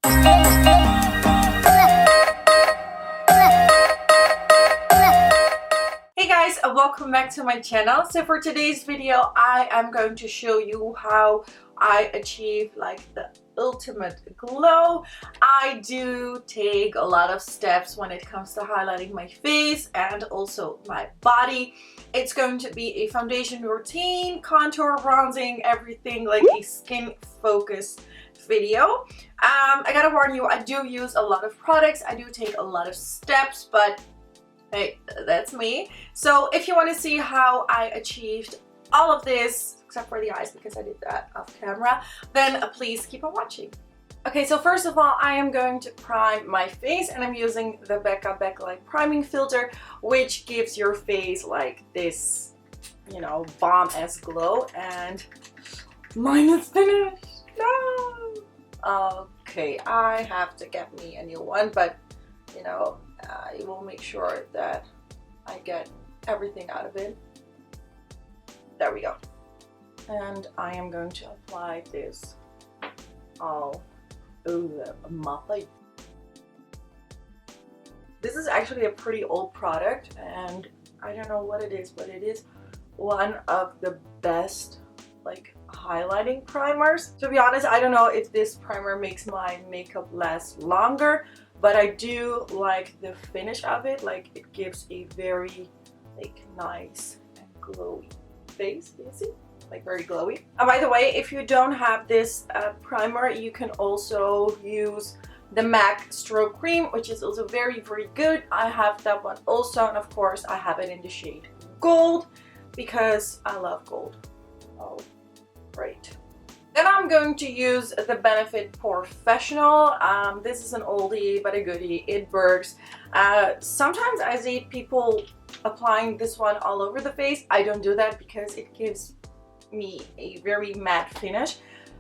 Hey guys, welcome back to my channel. So for today's video I am going to show you how I achieve like the ultimate glow. I do take a lot of steps when it comes to highlighting my face and also my body. It's going to be a foundation routine, contour, bronzing, everything, like a skin focused video. I gotta warn you, I do use a lot of products, I do take a lot of steps, but hey, that's me. So if you want to see how I achieved all of this, except for the eyes because I did that off camera, then please keep on watching. Okay, so first of all, I am going to prime my face and I'm using the Becca Backlight priming filter, which gives your face like this, you know, bomb-ass glow. And mine is finished. No! Okay, I have to get me a new one, but you know, I will make sure that I get everything out of it. There we go. And I am going to apply this all over my face. This is actually a pretty old product and I don't know what it is, but it is one of the best like highlighting primers. To be honest, I don't know if this primer makes my makeup last longer, but I do like the finish of it. Like it gives a very like nice and glowy face. You see? Like very glowy. By the way, if you don't have this primer, you can also use the MAC Stroke Cream, which is also very good. I have that one also, and of course I have it in the shade gold because I love gold. Oh, great. Then I'm going to use the Benefit Professional. This is an oldie but a goodie. It works. Sometimes I see people applying this one all over the face. I don't do that because it gives me a very matte finish.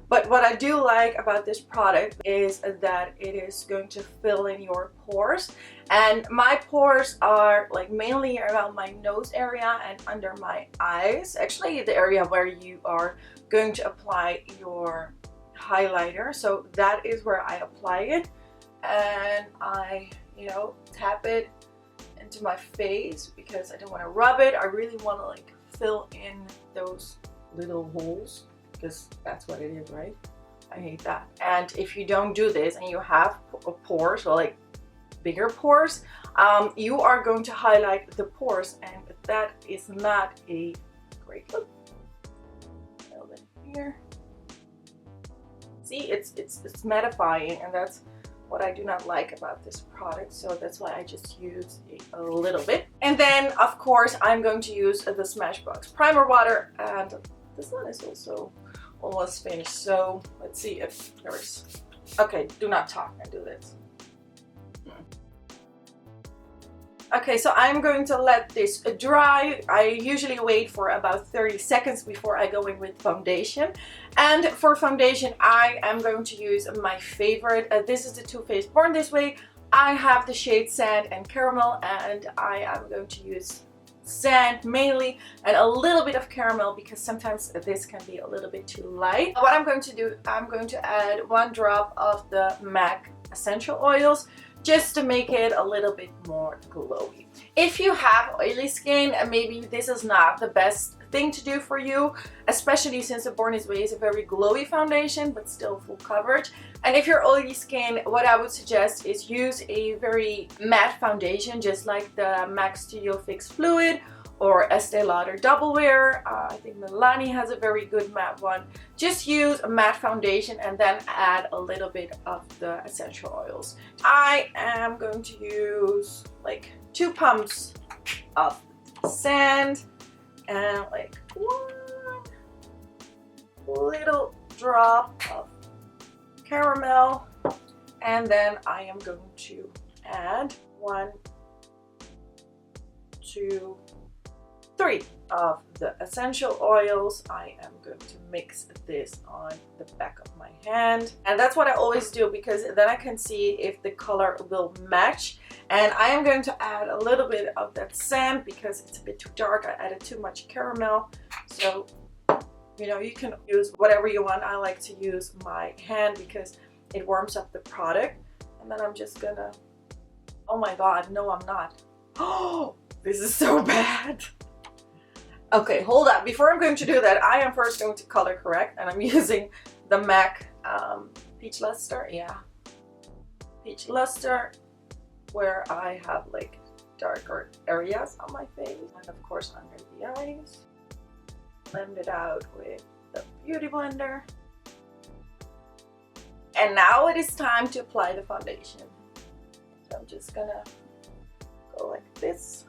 But what I do like about this product is that it is going to fill in your pores. And my pores are like mainly around my nose area and under my eyes. Actually, the area where you are going to apply your highlighter. So that is where I apply it. And I, you know, tap it into my face because I don't want to rub it. I really want to like fill in those little holes, because that's what it is, right? I hate that. And if you don't do this and you have pores, or like bigger pores, you are going to highlight the pores, and that is not a great look. A little bit here. See, it's mattifying, and that's what I do not like about this product, so that's why I just use a little bit. And then of course I'm going to use the Smashbox primer water, and this one is also almost finished, so let's see if there's... Okay, do not talk and do this. Okay, so I'm going to let this dry. I usually wait for about 30 seconds before I go in with foundation. And for foundation, I am going to use my favorite. This is the Too Faced Born This Way. I have the shade Sand and Caramel, and I am going to use sand mainly and a little bit of caramel because sometimes this can be a little bit too light. What I'm going to do, I'm going to add 1 drop of the MAC essential oils just to make it a little bit more glowy. If you have oily skin, maybe this is not the best thing to do for you, especially since the Born This Way is a very glowy foundation but still full coverage. And if you're oily skin, what I would suggest is use a very matte foundation, just like the MAC Studio Fix Fluid or Estee Lauder Double Wear. I think Milani has a very good matte one. Just use a matte foundation and then add a little bit of the essential oils. I am going to use like 2 pumps of sand and like 1 little drop of caramel, and then I am going to add 1, 2, 3 of the essential oils. I am going to mix this on the back of my hand, and that's what I always do because then I can see if the color will match. And I am going to add a little bit of that sand because it's a bit too dark. I added too much caramel, so you know, you can use whatever you want. I like to use my hand because it warms up the product. And then I'm just gonna, oh my god, no I'm not. Oh, this is so bad. Okay, hold up. Before I'm going to do that, I am first going to color correct, and I'm using the MAC Peach Luster. Yeah, Peach Luster, where I have like darker areas on my face, and of course under the eyes. Blend it out with the Beauty Blender. And now it is time to apply the foundation. So I'm just gonna go like this.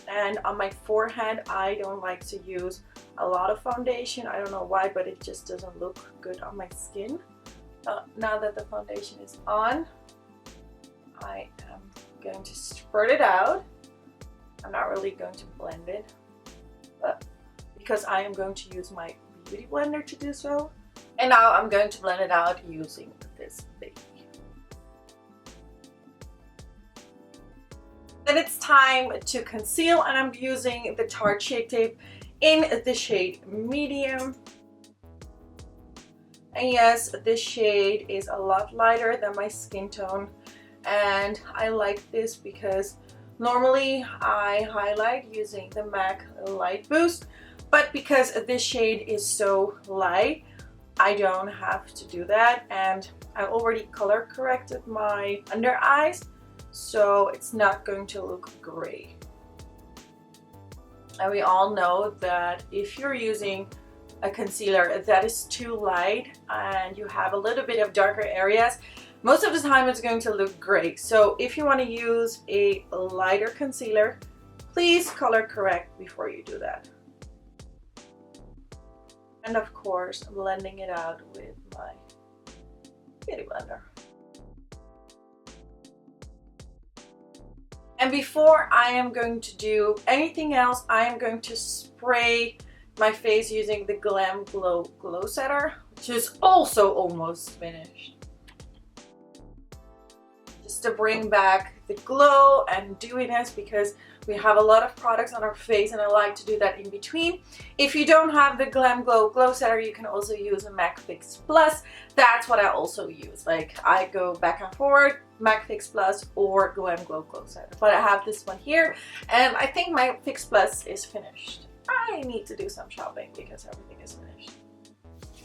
And on my forehead, I don't like to use a lot of foundation. I don't know why, but it just doesn't look good on my skin. Now that the foundation is on, I am going to spread it out. I'm not really going to blend it, but because I am going to use my Beauty Blender to do so. And now I'm going to blend it out using this baby. Then it's time to conceal, and I'm using the Tarte Shape Tape in the shade Medium. And yes, this shade is a lot lighter than my skin tone, and I like this because normally I highlight using the MAC Light Boost, but because this shade is so light, I don't have to do that, and I already color corrected my under eyes, so it's not going to look gray. And we all know that if you're using a concealer that is too light and you have a little bit of darker areas, most of the time it's going to look gray. So if you want to use a lighter concealer, please color correct before you do that. And of course, blending it out with my Beauty Blender. And before I am going to do anything else, I am going to spray my face using the Glam Glow Glow Setter, which is also almost finished. Just to bring back the glow and dewiness, because we have a lot of products on our face and I like to do that in between. If you don't have the Glam Glow Glow Setter, you can also use a MAC Fix Plus. That's what I also use. Like, I go back and forward, MAC Fix Plus or Glam Glow Glow Setter. But I have this one here, and I think my Fix Plus is finished. I need to do some shopping because everything is finished.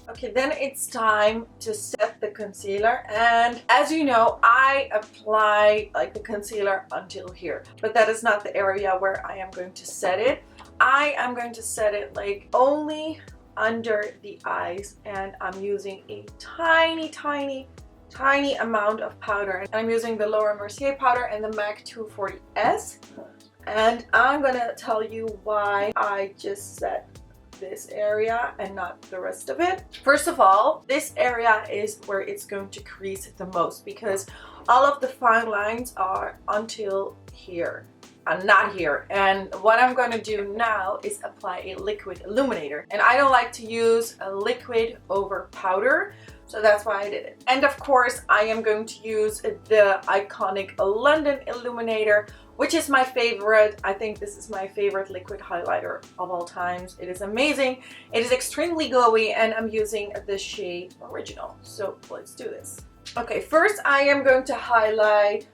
Okay, then it's time to set the concealer, and as you know, I apply like the concealer until here, but that is not the area where I am going to set it. I am going to set it like only under the eyes, and I'm using a tiny amount of powder, and I'm using the Laura Mercier powder and the MAC 240S, and I'm gonna tell you why I just set this area and not the rest of it. First of all, this area is where it's going to crease the most, because all of the fine lines are until here and not here. And what I'm going to do now is apply a liquid illuminator, and I don't like to use a liquid over powder, so that's why I did it. And of course, I am going to use the iconic London illuminator, which is my favorite. I think this is my favorite liquid highlighter of all times. It is amazing. It is extremely glowy, and I'm using the shade Original. So let's do this. Okay, first I am going to highlight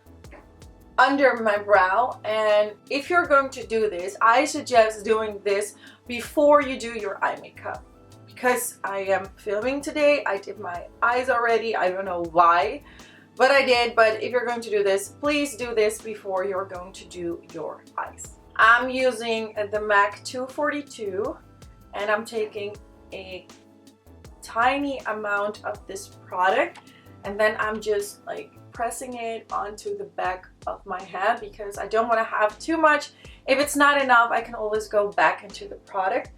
under my brow, and if you're going to do this, I suggest doing this before you do your eye makeup. Because I am filming today, I did my eyes already. I don't know why, but I did. But if you're going to do this, please do this before you're going to do your eyes. I'm using the MAC 242, and I'm taking a tiny amount of this product, and then I'm just like pressing it onto the back of my hand because I don't want to have too much. If it's not enough, I can always go back into the product.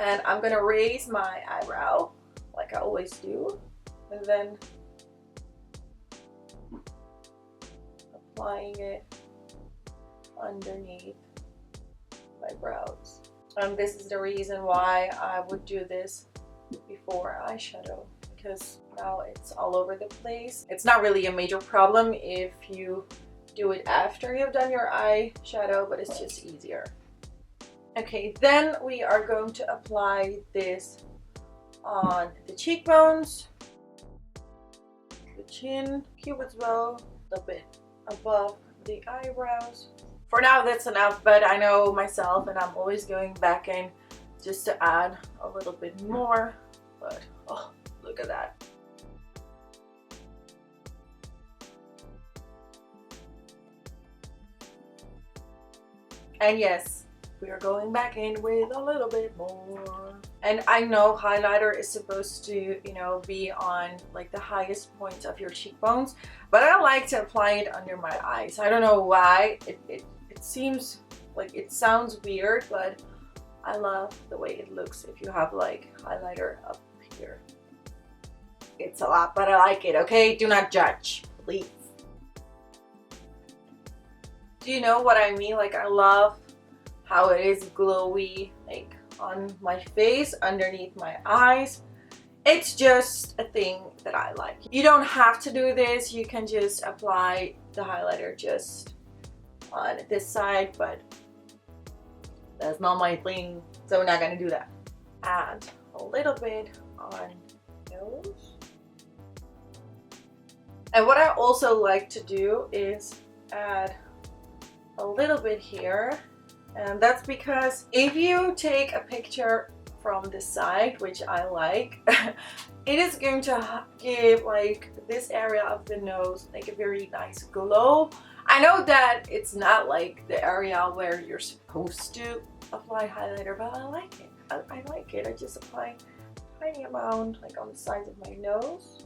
And I'm gonna raise my eyebrow like I always do, and then applying it underneath my brows. And this is the reason why I would do this before eyeshadow, because now it's all over the place. It's not really a major problem if you do it after you've done your eyeshadow, but it's just easier. Okay, then we are going to apply this on the cheekbones, the chin, cupid's bow, a little bit above the eyebrows. For now that's enough, but I know myself and I'm always going back in just to add a little bit more. But oh, look at that. And yes, we are going back in with a little bit more. And I know highlighter is supposed to, you know, be on like the highest points of your cheekbones, but I like to apply it under my eyes. I don't know why. It seems like it sounds weird, but I love the way it looks if you have like highlighter up here. It's a lot, but I like it, okay? Do not judge, please. Do you know what I mean? Like, I love how it is glowy, like on my face, underneath my eyes. It's just a thing that I like. You don't have to do this. You can just apply the highlighter just on this side, but that's not my thing, so we're not gonna do that. Add a little bit on nose. And what I also like to do is add a little bit here, and that's because if you take a picture from the side, which I like, it is going to give like this area of the nose like a very nice glow. I know that it's not like the area where you're supposed to apply highlighter, but I like it. I like it. I just apply a tiny amount like on the sides of my nose,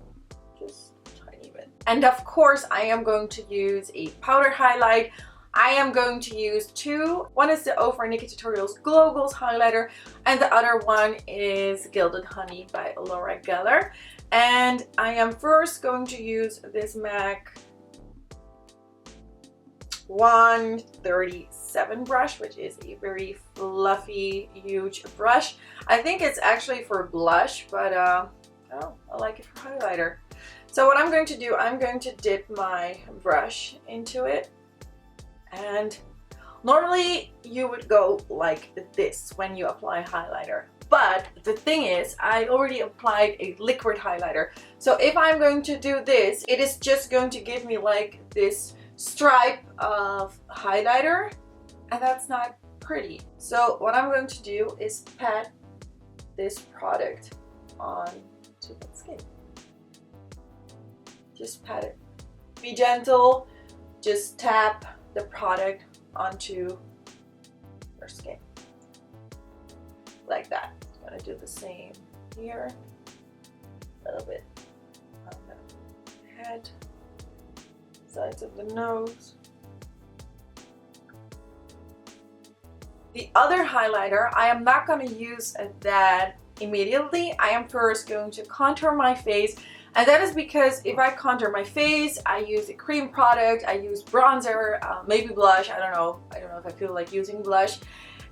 just a tiny bit. And of course I am going to use a powder highlight. I am going to use two. One is the Over Nikki Tutorials Glow Goals highlighter, and the other one is Gilded Honey by Laura Geller. And I am first going to use this MAC 137 brush, which is a very fluffy, huge brush. I think it's actually for blush, but oh, I like it for highlighter. So what I'm going to do, I'm going to dip my brush into it. And normally you would go like this when you apply highlighter. But the thing is, I already applied a liquid highlighter. So if I'm going to do this, it is just going to give me like this stripe of highlighter, and that's not pretty. So what I'm going to do is pat this product onto the skin. Just pat it. Be gentle. Just tap the product onto your skin like that. I'm gonna do the same here, a little bit on the head, sides of the nose. The other highlighter, I am not going to use that immediately. I am first going to contour my face, and that is because if I contour my face, I use a cream product, I use bronzer, maybe blush. I don't know if I feel like using blush.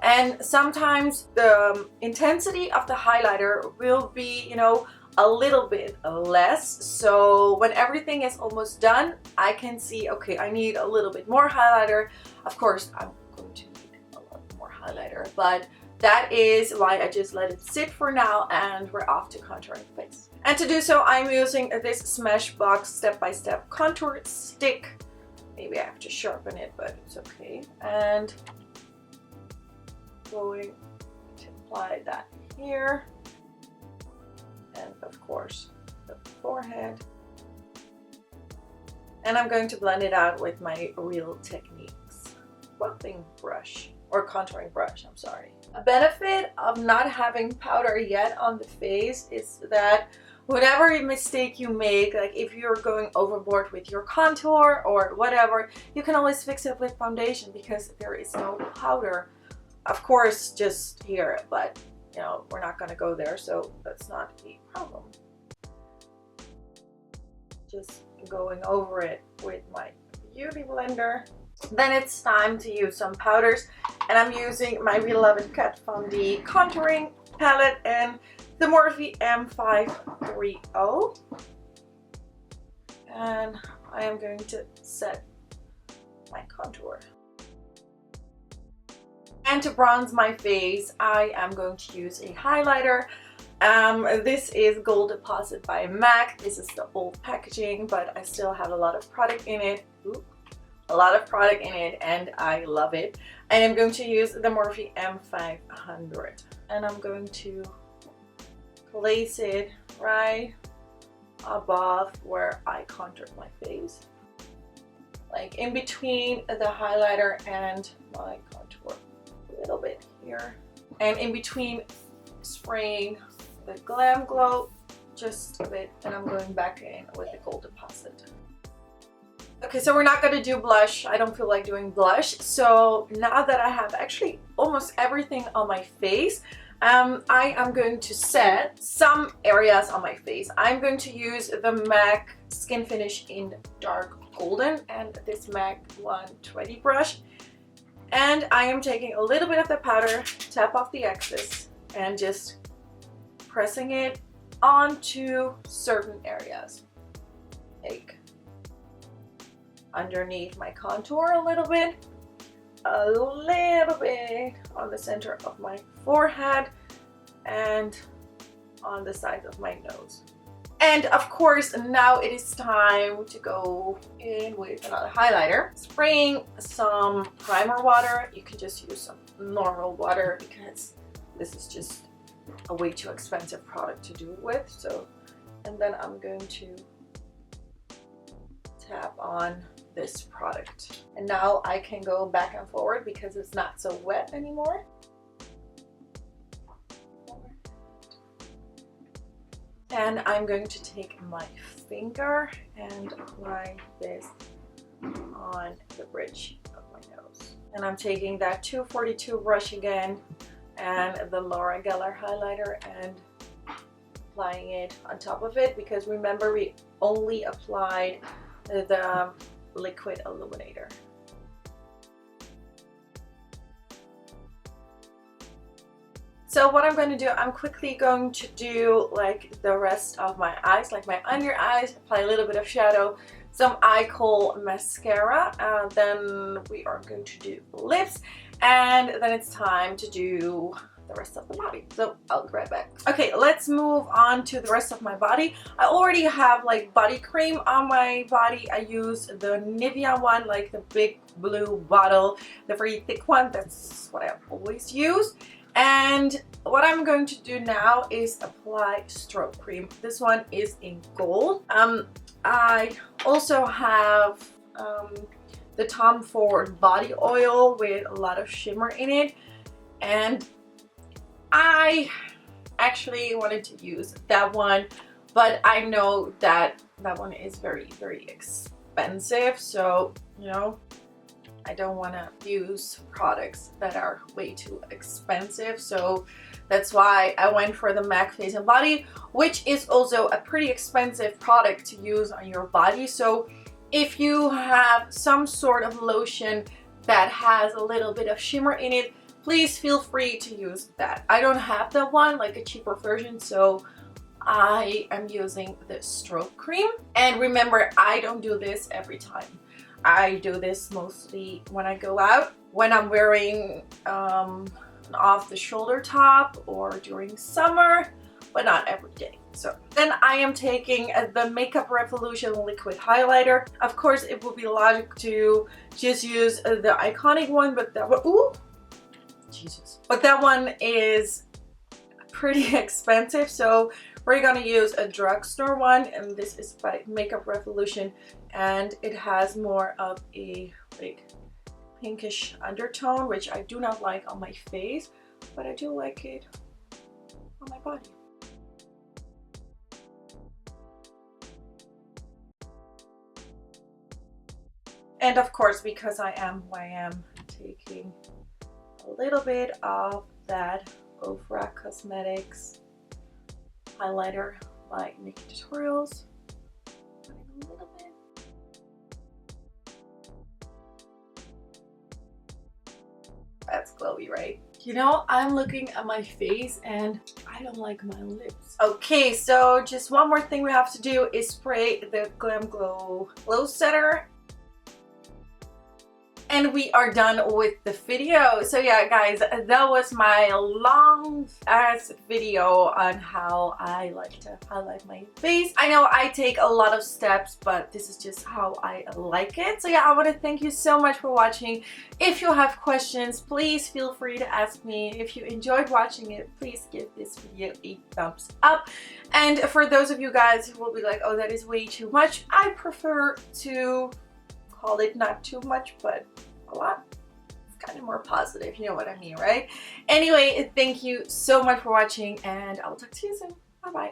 And sometimes the intensity of the highlighter will be, you know, a little bit less. So when everything is almost done, I can see, okay, I need a little bit more highlighter. Of course, I'm going to need a lot more highlighter, but that is why I just let it sit for now, and we're off to contouring the face. And to do so, I'm using this Smashbox step-by-step contour stick. Maybe I have to sharpen it, but it's okay. And going to apply that here. And of course, the forehead. And I'm going to blend it out with my Real Techniques buffing brush, or contouring brush, I'm sorry. A benefit of not having powder yet on the face is that whatever mistake you make, like if you're going overboard with your contour or whatever, you can always fix it with foundation because there is no powder. Of course, just here, but you know, we're not gonna go there, so that's not a problem. Just going over it with my beauty blender. Then it's time to use some powders, and I'm using my beloved Kat Von D contouring palette and the Morphe M530. And I am going to set my contour. And to bronze my face, I am going to use a highlighter. This is Gold Deposit by MAC. This is the old packaging, but I still have a lot of product in it. Ooh, a lot of product in it, and I love it. And I'm going to use the Morphe M500, and I'm going to place it right above where I contoured my face, like in between the highlighter and my contour, a little bit here, and in between spraying the Glam Glow just a bit, and I'm going back in with the Gold Deposit. Okay, so we're not going to do blush. I don't feel like doing blush. So now that I have actually almost everything on my face, I am going to set some areas on my face. I'm going to use the MAC Skin Finish in Dark Golden and this MAC 120 brush. And I am taking a little bit of the powder, tap off the excess, and just pressing it onto certain areas. Like underneath my contour a little bit on the center of my forehead, and on the sides of my nose. And of course, now it is time to go in with another highlighter. Spraying some primer water. You can just use some normal water because this is just a way too expensive product to do it with. So, and then I'm going to tap on this product. And now I can go back and forward because it's not so wet anymore. And I'm going to take my finger and apply this on the bridge of my nose. And I'm taking that 242 brush again and the Laura Geller highlighter and applying it on top of it, because remember we only applied the liquid illuminator. So what I'm going to do, I'm quickly going to do like the rest of my eyes, like my under eyes, apply a little bit of shadow, some eye kohl mascara, then we are going to do lips, and then it's time to do the rest of the body. So I'll be right back. Okay, let's move on to the rest of my body. I already have like body cream on my body. I use the Nivea one, like the big blue bottle, the very thick one. That's what I always use. And what I'm going to do now is apply stroke cream. This one is in gold. I also have the Tom Ford body oil with a lot of shimmer in it, and I actually wanted to use that one, but I know that that one is very, very expensive, so you know, I don't want to use products that are way too expensive. So that's why I went for the MAC Face and Body, which is also a pretty expensive product to use on your body. So if you have some sort of lotion that has a little bit of shimmer in it, please feel free to use that. I don't have that one, like a cheaper version, so I am using the stroke cream. And remember, I don't do this every time. I do this mostly when I go out, when I'm wearing an off-the-shoulder top or during summer, but not every day. So then I am taking the Makeup Revolution liquid highlighter. Of course, it would be logical to just use the iconic one, but that one, ooh, Jesus. But that one is pretty expensive, so we're gonna use a drugstore one, and this is by Makeup Revolution, and it has more of a like pinkish undertone, which I do not like on my face, but I do like it on my body. And of course, because I am who I am, taking a little bit of that Ofra Cosmetics highlighter by Nikki Tutorials. A little bit. That's glowy, right? You know, I'm looking at my face and I don't like my lips. Okay, so just one more thing we have to do is spray the Glam Glow Glow Setter. And we are done with the video. So yeah, guys, that was my long ass video on how I like to highlight my face. I know I take a lot of steps, but this is just how I like it. So yeah, I want to thank you so much for watching. If you have questions, please feel free to ask me. If you enjoyed watching it, please give this video a thumbs up. And for those of you guys who will be like, oh, that is way too much, I prefer to call it not too much, but a lot. It's kind of more positive, you know what I mean, right? Anyway, thank you so much for watching, and I'll talk to you soon. Bye bye.